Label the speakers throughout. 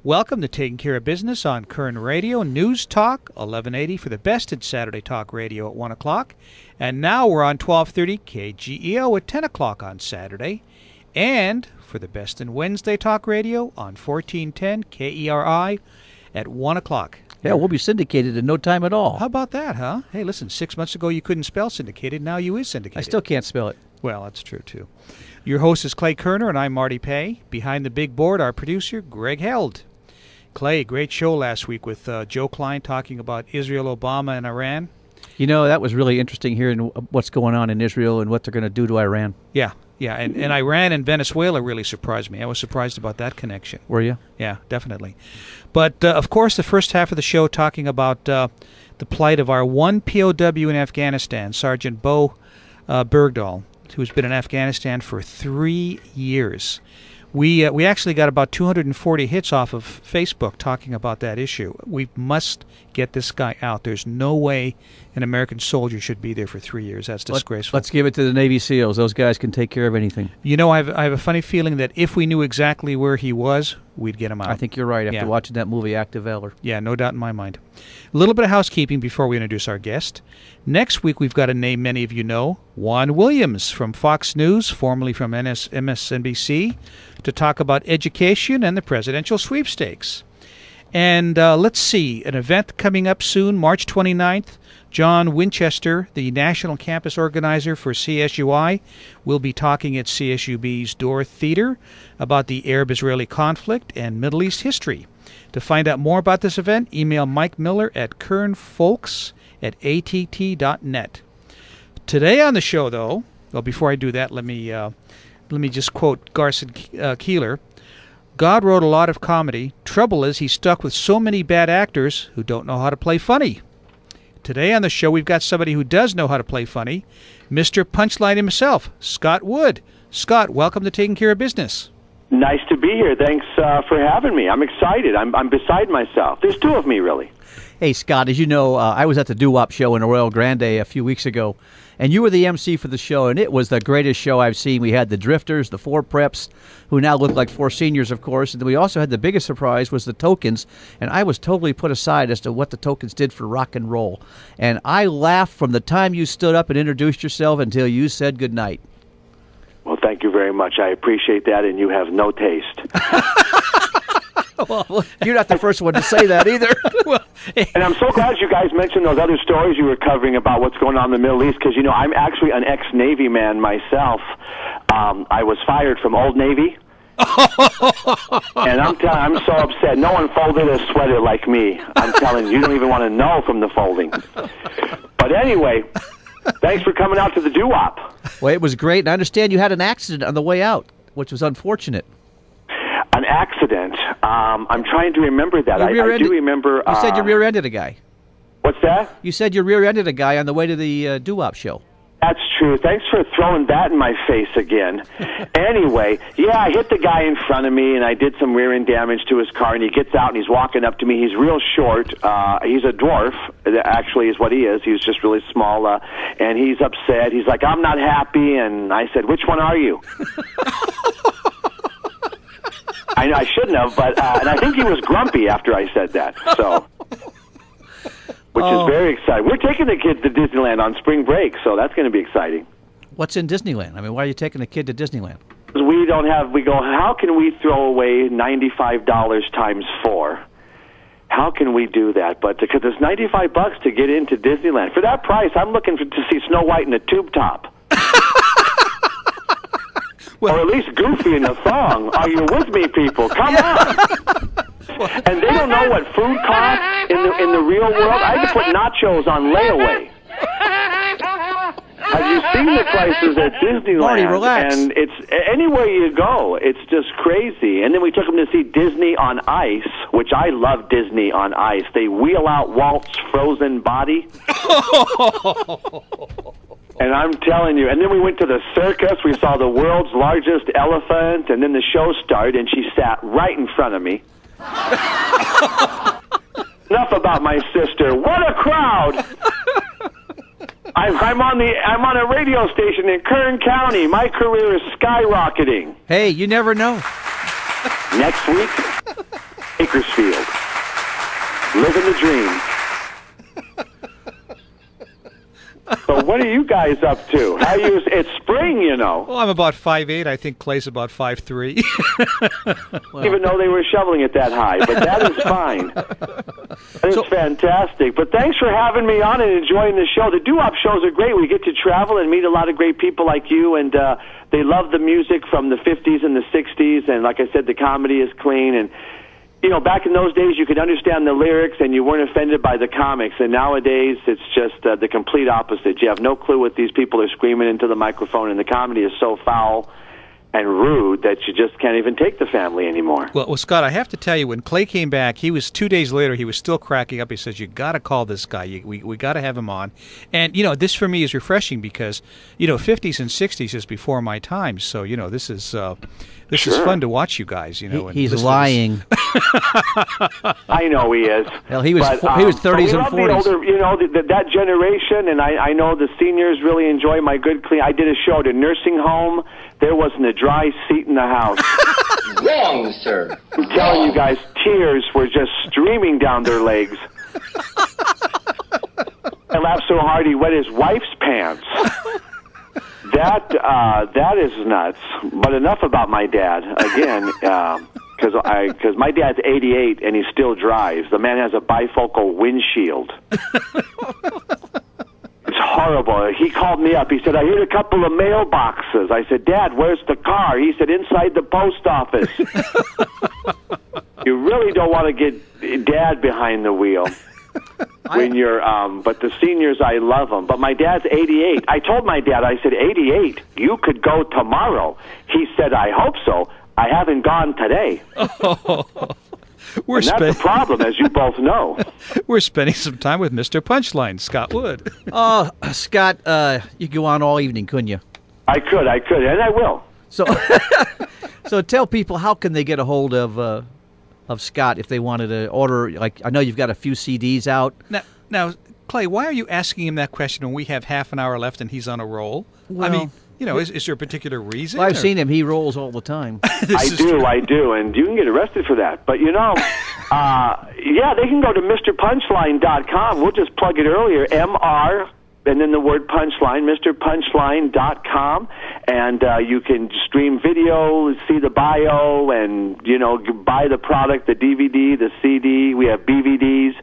Speaker 1: Welcome to Taking Care of Business on Koerner Radio, News Talk, 1180 for the best in Saturday Talk Radio at 1 o'clock. And now we're on 1230 KGEO at 10 o'clock on Saturday. And for the best in Wednesday Talk Radio on 1410 KERI at 1 o'clock.
Speaker 2: Yeah, we'll be syndicated in no time at all.
Speaker 1: How about that, huh? Hey, listen, 6 months ago you couldn't spell syndicated. Now you is syndicated.
Speaker 2: I still can't spell it.
Speaker 1: Well, that's true, too. Your host is Clay Koerner, and I'm Marty Pay. Behind the big board, our producer, Greg Held. Clay, great show last week with Joe Klein talking about Israel, Obama, and Iran.
Speaker 2: You know, that was really interesting hearing what's going on in Israel and what they're going to do to Iran.
Speaker 1: Yeah, and Iran and Venezuela really surprised me. I was surprised about that connection.
Speaker 2: Were you?
Speaker 1: Yeah, definitely. But, of course, the first half of the show talking about the plight of our one POW in Afghanistan, Sergeant Bo Bergdahl, who's been in Afghanistan for 3 years. We actually got about 240 hits off of Facebook talking about that issue. We must get this guy out. There's no way an American soldier should be there for 3 years. That's disgraceful.
Speaker 2: Let's give it to the Navy SEALs. Those guys can take care of anything.
Speaker 1: You know, I have a funny feeling that if we knew exactly where he was, we'd get him out.
Speaker 2: I think you're right after watching that movie, Act of Valor.
Speaker 1: Yeah, no doubt in my mind. A little bit of housekeeping before we introduce our guest. Next week, we've got a name many of you know, Juan Williams from Fox News, formerly from MSNBC, to talk about education and the presidential sweepstakes. And let's see, an event coming up soon, March 29th. John Winchester, the national campus organizer for CSUI, will be talking at CSUB's Door Theater about the Arab-Israeli conflict and Middle East history. To find out more about this event, email Mike Miller at kernfolks@att.net. Today on the show, though, well, before I do that, let me just quote Garson Keillor. God wrote a lot of comedy. Trouble is he's stuck with so many bad actors who don't know how to play funny. Today on the show, we've got somebody who does know how to play funny, Mr. Punchline himself, Scott Wood. Scott, welcome to Taking Care of Business.
Speaker 3: Nice to be here. Thanks for having me. I'm excited. I'm beside myself. There's two of me, really.
Speaker 2: Hey, Scott, as you know, I was at the Doo-Wop show in Arroyo Grande a few weeks ago, and you were the MC for the show, and it was the greatest show I've seen. We had the Drifters, the four preps, who now look like four seniors, of course, and then we also had the biggest surprise was the Tokens, and I was totally put aside as to what the Tokens did for rock and roll. And I laughed from the time you stood up and introduced yourself until you said goodnight.
Speaker 3: Well, thank you very much. I appreciate that, and you have no taste.
Speaker 2: Well, you're not the first one to say that either.
Speaker 3: And I'm so glad you guys mentioned those other stories you were covering about what's going on in the Middle East, because, you know, I'm actually an ex-Navy man myself. I was fired from Old Navy. And I'm so upset. No one folded a sweater like me. I'm telling you, you don't even want to know from the folding. But anyway, thanks for coming out to the Doo-Wop.
Speaker 2: Well, it was great. And I understand you had an accident on the way out, which was unfortunate.
Speaker 3: An accident. I'm trying to remember that. I do remember.
Speaker 2: You said you rear-ended a guy.
Speaker 3: What's that?
Speaker 2: You said you rear-ended a guy on the way to the Doo-Wop show.
Speaker 3: That's true. Thanks for throwing that in my face again. Anyway, yeah, I hit the guy in front of me, and I did some rear-end damage to his car, and he gets out, and he's walking up to me. He's real short. He's a dwarf, actually, is what he is. He's just really small, and he's upset. He's like, I'm not happy, and I said, which one are you? I know I shouldn't have, but and I think he was grumpy after I said that. So, which is very exciting. We're taking the kids to Disneyland on spring break, so that's going to be exciting.
Speaker 2: What's in Disneyland? I mean, why are you taking a kid to Disneyland?
Speaker 3: We don't have. We go. How can we throw away $95 times 4? How can we do that? But because it's $95 to get into Disneyland for that price, I'm looking to see Snow White in a tube top. Well, or at least Goofy in a song. Are you with me, people? Come on. And they don't know what food costs in the real world. I had to put nachos on layaway. Have you seen the prices at Disneyland?
Speaker 2: Marty, relax.
Speaker 3: And it's anywhere you go, it's just crazy. And then we took them to see Disney on Ice, which I love Disney on Ice. They wheel out Walt's frozen body. And I'm telling you, and then we went to the circus. We saw the world's largest elephant, and then the show started, and she sat right in front of me. Enough about my sister. What a crowd! I'm on a radio station in Kern County. My career is skyrocketing.
Speaker 2: Hey, you never know.
Speaker 3: Next week, it Bakersfield. Living the dream. So what are you guys up to? It's spring, you know.
Speaker 1: Well, I'm about 5'8". I think Clay's about 5'3".
Speaker 3: Well, even though they were shoveling it that high, but that is fine. It's fantastic. But thanks for having me on and enjoying the show. The doo-wop shows are great. We get to travel and meet a lot of great people like you, and they love the music from the 50s and the 60s, and like I said, the comedy is clean. And you know, back in those days, you could understand the lyrics and you weren't offended by the comics. And nowadays, it's just the complete opposite. You have no clue what these people are screaming into the microphone, and the comedy is so foul and rude that you just can't even take the family anymore.
Speaker 1: Well, Scott, I have to tell you, when Clay came back, he was 2 days later, he was still cracking up. He says, you got to call this guy. We got to have him on. And, you know, this for me is refreshing because, you know, 50s and 60s is before my time. So, you know, this is fun to watch you guys, you know.
Speaker 2: He's lying.
Speaker 3: I know he is.
Speaker 2: Well, he was 30s and 40s.
Speaker 3: The older, you know, that generation, and I know the seniors really enjoy my good clean. I did a show at a nursing home. There wasn't a dry seat in the house.
Speaker 4: Wrong, sir.
Speaker 3: I'm telling you guys, tears were just streaming down their legs. I laughed so hard he wet his wife's pants. That is nuts. But enough about my dad. Again, because my dad's 88 and he still drives. The man has a bifocal windshield. It's horrible. He called me up. He said, I hit a couple of mailboxes. I said, Dad, where's the car? He said, inside the post office. You really don't want to get Dad behind the wheel. When you're, but the seniors, I love them. But my dad's 88. I told my dad, I said, 88, you could go tomorrow. He said, I hope so. I haven't gone today. That's the problem, as you both know.
Speaker 1: We're spending some time with Mr. Punchline, Scott Wood.
Speaker 2: Oh, Scott, you could go on all evening, couldn't you?
Speaker 3: I could, and I will.
Speaker 2: So, so tell people, how can they get a hold of Scott if they wanted to order? Like, I know you've got a few CDs out.
Speaker 1: Now, Clay, why are you asking him that question when we have half an hour left and he's on a roll?
Speaker 2: Well,
Speaker 1: I mean, you know, is there a particular reason?
Speaker 2: Well, I've seen him. He rolls all the time.
Speaker 3: I do, and you can get arrested for that. But, you know, yeah, they can go to MrPunchline.com. We'll just plug it earlier, MR, and then the word Punchline, MrPunchline.com. And you can stream video, see the bio, and, you know, buy the product, the DVD, the CD. We have BVDs,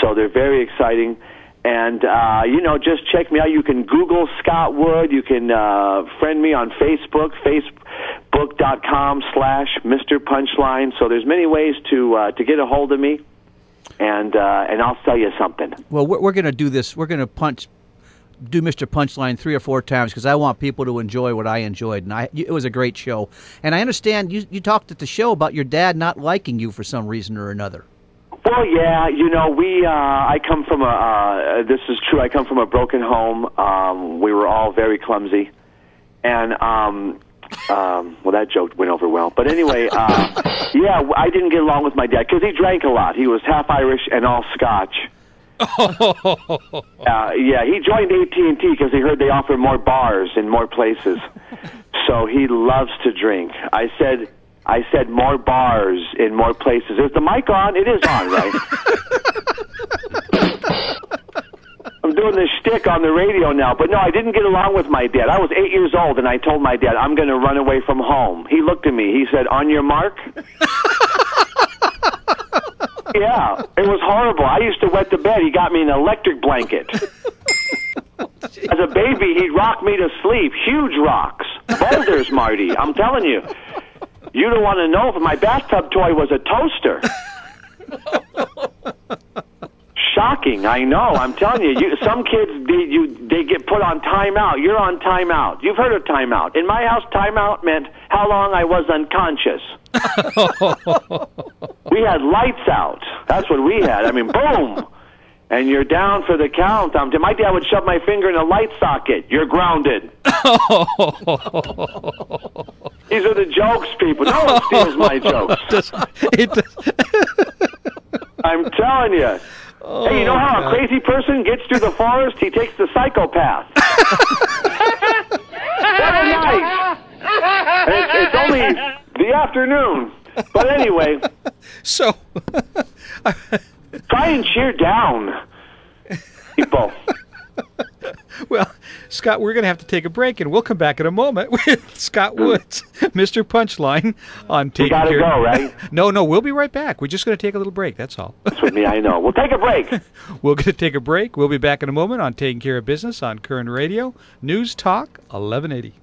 Speaker 3: so they're very exciting. And, you know, just check me out. You can Google Scott Wood. You can friend me on Facebook, facebook.com/Mr. Punchline. So there's many ways to get a hold of me, and I'll tell you something.
Speaker 2: Well, we're going to do this. We're going to do Mr. Punchline 3 or 4 times because I want people to enjoy what I enjoyed. And it was a great show. And I understand you talked at the show about your dad not liking you for some reason or another.
Speaker 3: Well, yeah, you know, I come from this is true, I come from a broken home. We were all very clumsy. And, well, that joke went over well. But anyway, yeah, I didn't get along with my dad because he drank a lot. He was half Irish and all Scotch. Yeah, he joined AT&T because he heard they offer more bars in more places. So he loves to drink. I said more bars in more places. Is the mic on? It is on, right? I'm doing this shtick on the radio now. But no, I didn't get along with my dad. I was 8 years old, and I told my dad, I'm going to run away from home. He looked at me. He said, on your mark? Yeah, it was horrible. I used to wet the bed. He got me an electric blanket. As a baby, he'd rock me to sleep. Huge rocks. Boulders, Marty. I'm telling you. You don't want to know if my bathtub toy was a toaster. Shocking, I know. I'm telling you, some kids, they get put on timeout. You're on timeout. You've heard of timeout. In my house, timeout meant how long I was unconscious. We had lights out. That's what we had. I mean, boom. And you're down for the count. My dad would shove my finger in a light socket. You're grounded. These are the jokes, people. No one steals my jokes. I'm telling you. Hey, you know how a crazy person gets through the forest? He takes the psychopath. That's nice. It's only the afternoon. But anyway,
Speaker 1: So,
Speaker 3: try and cheer down, people.
Speaker 1: well, Scott, we're going to have to take a break, and we'll come back in a moment with Scott Woods, Mr. Punchline, on Taking
Speaker 3: You gotta
Speaker 1: Care.
Speaker 3: go, right?
Speaker 1: No, we'll be right back. We're just going to take a little break. That's all.
Speaker 3: That's with me, I know. We'll take a break.
Speaker 1: We're going to take a break. We'll be back in a moment on Taking Care of Business on Koerner Radio. News Talk 1180.